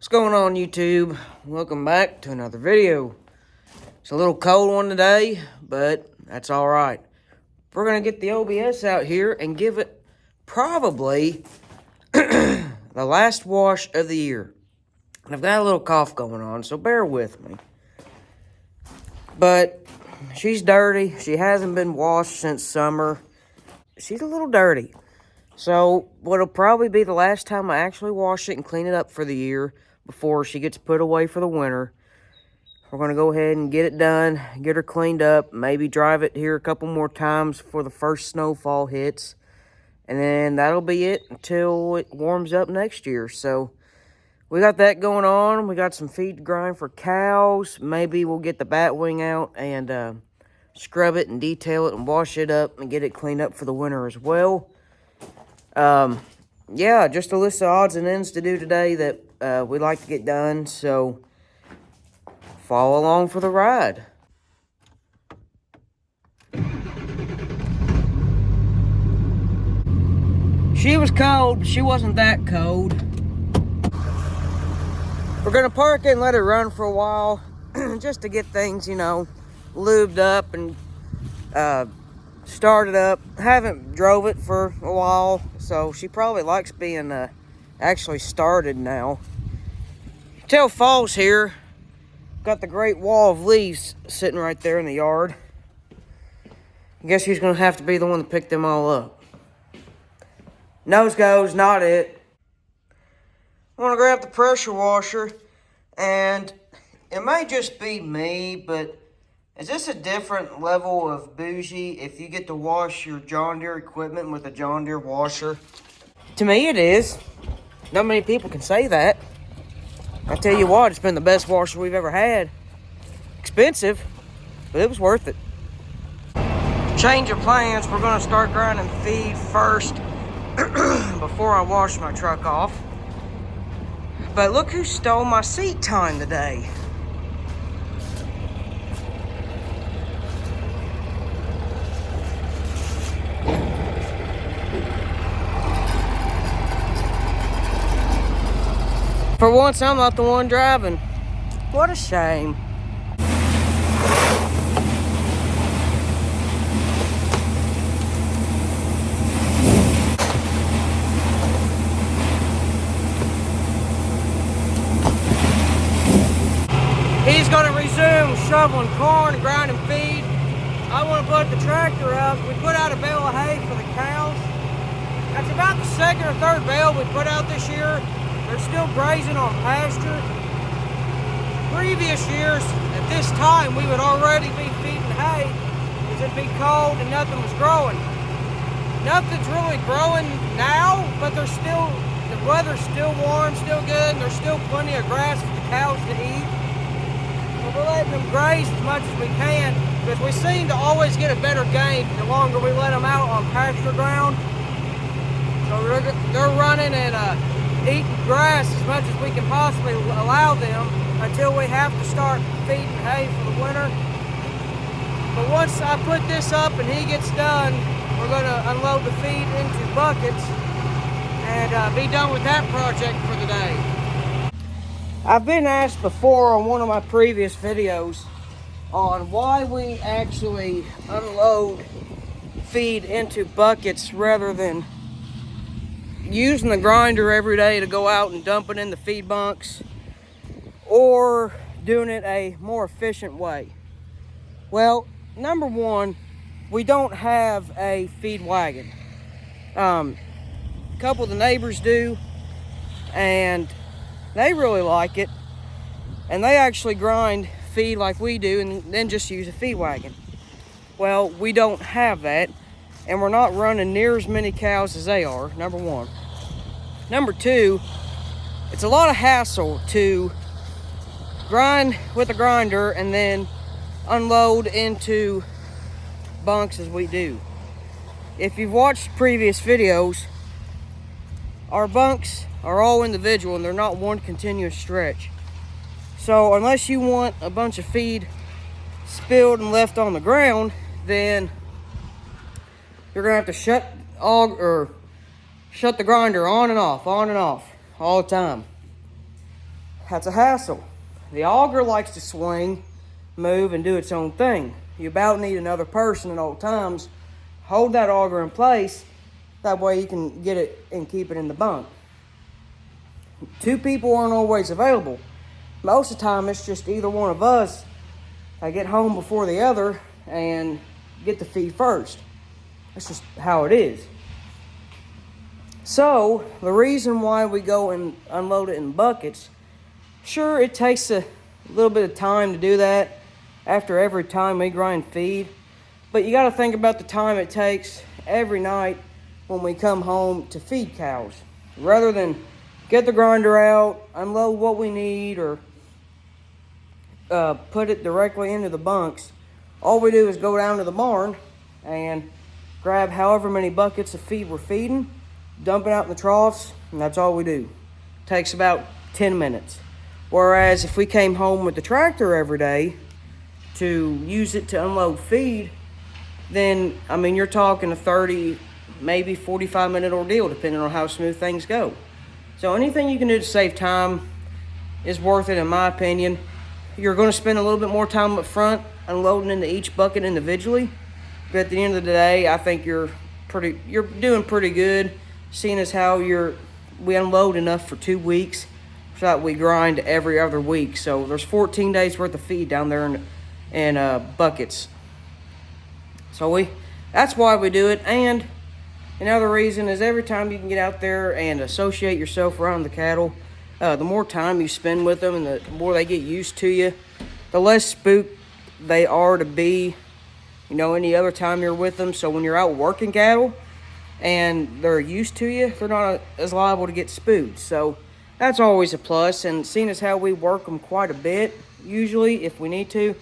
What's going on, YouTube? Welcome back to another video. It's a little cold one today, but that's all right. We're going to get the OBS out here and give it probably the last wash of the year. And I've got a little cough going on, so bear with me. But she's dirty. She hasn't been washed since summer. She's a little dirty. So what'll probably be the last time I actually wash it and clean it up for the year before she gets put away for the winter. We're going to go ahead and get it done, get her cleaned up, maybe drive it here a couple more times before the first snowfall hits. And then that'll be it until it warms up next year. So we got that going on. We got some feed to grind for cows. Maybe we'll get the bat wing out and scrub it and detail it and wash it up and get it cleaned up for the winter as well. Yeah, just a list of odds and ends to do today that we'd like to get done, so follow along for the ride. She was cold, but she wasn't that cold. We're going to park it and let it run for a while, just to get things, lubed up and started up. Haven't drove it for a while, so she probably likes being actually started now. Till fall's here. Got the great wall of leaves sitting right there in the yard. I guess she's gonna have to be the one to pick them all up. Nose goes, not it. I'm gonna grab the pressure washer, and it may just be me, but is this a different level of bougie if you get to wash your John Deere equipment with a John Deere washer? To me, it is. Not many people can say that. I tell you what, it's been the best washer we've ever had. Expensive, but it was worth it. Change of plans. We're going to start grinding feed first before I wash my truck off. But look who stole my seat time today. For once, I'm not the one driving. What a shame. He's going to resume shoveling corn and grinding feed. I want to put the tractor up. We put out a bale of hay for the cows. That's about the second or third bale we put out this year. They're still grazing on pasture. Previous years, at this time, we would already be feeding hay because it'd be cold and nothing was growing. Nothing's really growing now, but the weather's still warm, still good, and there's still plenty of grass for the cows to eat. So we're letting them graze as much as we can because we seem to always get a better gain the longer we let them out on pasture ground. So they're running and eating grass as much as we can possibly allow them until we have to start feeding hay for the winter. But once I put this up and he gets done, we're going to unload the feed into buckets and be done with that project for the day. I've been asked before on one of my previous videos on why we actually unload feed into buckets rather than using the grinder every day to go out and dump it in the feed bunks, or doing it a more efficient way. Well, number one, we don't have a feed wagon. A couple of the neighbors do, and they really like it, and they actually grind feed like we do and then just use a feed wagon. Well, we don't have that, and we're not running near as many cows as they are, number one. Number two, it's a lot of hassle to grind with a grinder and then unload into bunks as we do. If you've watched previous videos, our bunks are all individual and they're not one continuous stretch. So unless you want a bunch of feed spilled and left on the ground, then you're gonna have to shut the grinder on and off all the time. That's a hassle. The auger likes to swing, move, and do its own thing. You about need another person at all times. Hold that auger in place. That way you can get it and keep it in the bunk. 2 people aren't always available. Most of the time it's just either one of us. I get home before the other and get the feed first. That's just how it is. So the reason why we go and unload it in buckets, sure, it takes a little bit of time to do that after every time we grind feed. But you got to think about the time it takes every night when we come home to feed cows. Rather than get the grinder out, unload what we need, or put it directly into the bunks, all we do is go down to the barn and grab however many buckets of feed we're feeding, dump it out in the troughs, and that's all we do. Takes about 10 minutes. Whereas if we came home with the tractor every day to use it to unload feed, then, I mean, you're talking a 30, maybe 45-minute ordeal, depending on how smooth things go. So anything you can do to save time is worth it, in my opinion. You're going to spend a little bit more time up front unloading into each bucket individually, but at the end of the day, I think you're doing pretty good, seeing as how we unload enough for 2 weeks, so that we grind every other week. So there's 14 days worth of feed down there in buckets. So that's why we do it. And another reason is every time you can get out there and associate yourself around the cattle, the more time you spend with them and the more they get used to you, the less spooked they are to be, any other time you're with them. So when you're out working cattle and they're used to you, they're not as liable to get spooked. So that's always a plus. And seeing as how we work them quite a bit, usually if we need to,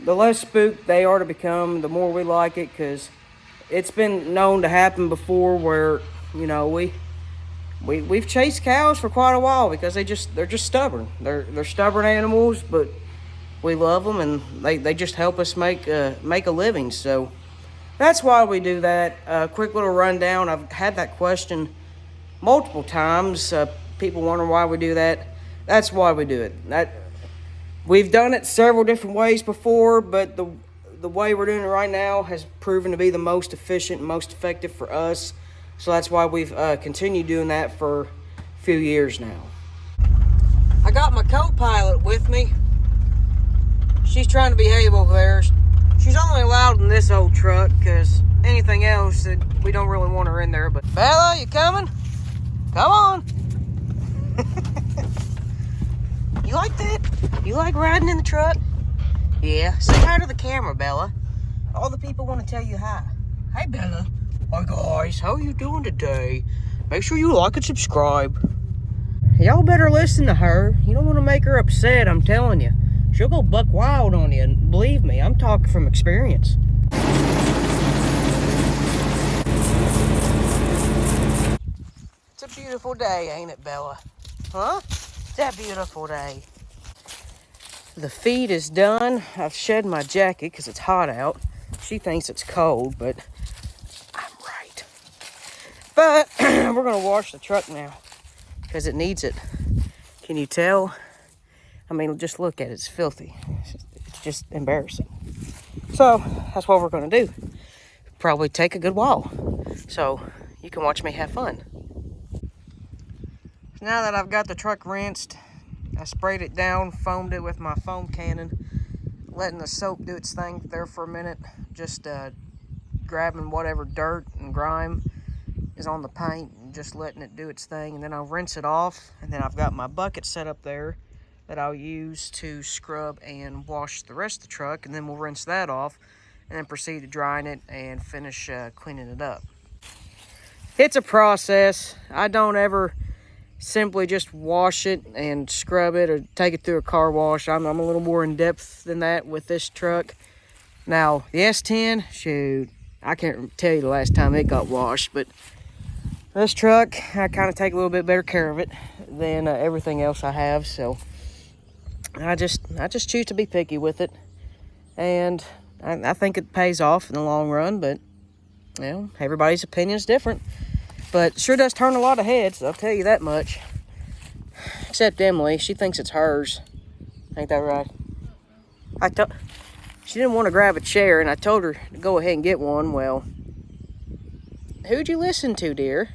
the less spooked they are to become, the more we like it, because it's been known to happen before where, we've chased cows for quite a while because they're just stubborn. They're stubborn animals, but we love them, and they just help us make a living. So that's why we do that. Quick little rundown. I've had that question multiple times. People wonder why we do that. That's why we do it. We've done it several different ways before, but the way we're doing it right now has proven to be the most efficient and most effective for us. So that's why we've continued doing that for a few years now. I got my co-pilot with me. She's trying to behave over there. She's only allowed in this old truck because anything else, we don't really want her in there. But Bella, you coming? Come on. You like that? You like riding in the truck? Yeah. Say hi to the camera, Bella. All the people want to tell you hi. Hey, Bella. Hi, guys. How are you doing today? Make sure you like and subscribe. Y'all better listen to her. You don't want to make her upset, I'm telling you. She'll go buck wild on you, and believe me, I'm talking from experience. It's a beautiful day, ain't it, Bella? Huh? It's a beautiful day. The feed is done. I've shed my jacket because it's hot out. She thinks it's cold, but I'm right. But we're going to wash the truck now because it needs it. Can you tell? I mean, just look at it. It's filthy. It's just embarrassing. So that's what we're going to do. Probably take a good while. So you can watch me have fun. Now that I've got the truck rinsed, I sprayed it down, foamed it with my foam cannon, letting the soap do its thing there for a minute, just grabbing whatever dirt and grime is on the paint and just letting it do its thing. And then I'll rinse it off, and then I've got my bucket set up there that I'll use to scrub and wash the rest of the truck, and then we'll rinse that off and then proceed to drying it and finish cleaning it up. It's a process. I don't ever simply just wash it and scrub it or take it through a car wash. I'm a little more in depth than that with this truck. Now, the S10, shoot, I can't tell you the last time it got washed, but this truck, I kind of take a little bit better care of it than everything else I have. So I just choose to be picky with it, and I think it pays off in the long run. But everybody's opinion is different. But it sure does turn a lot of heads, I'll tell you that much. Except Emily, she thinks it's hers. Ain't that right? She didn't want to grab a chair, and I told her to go ahead and get one. Well, who'd you listen to, dear?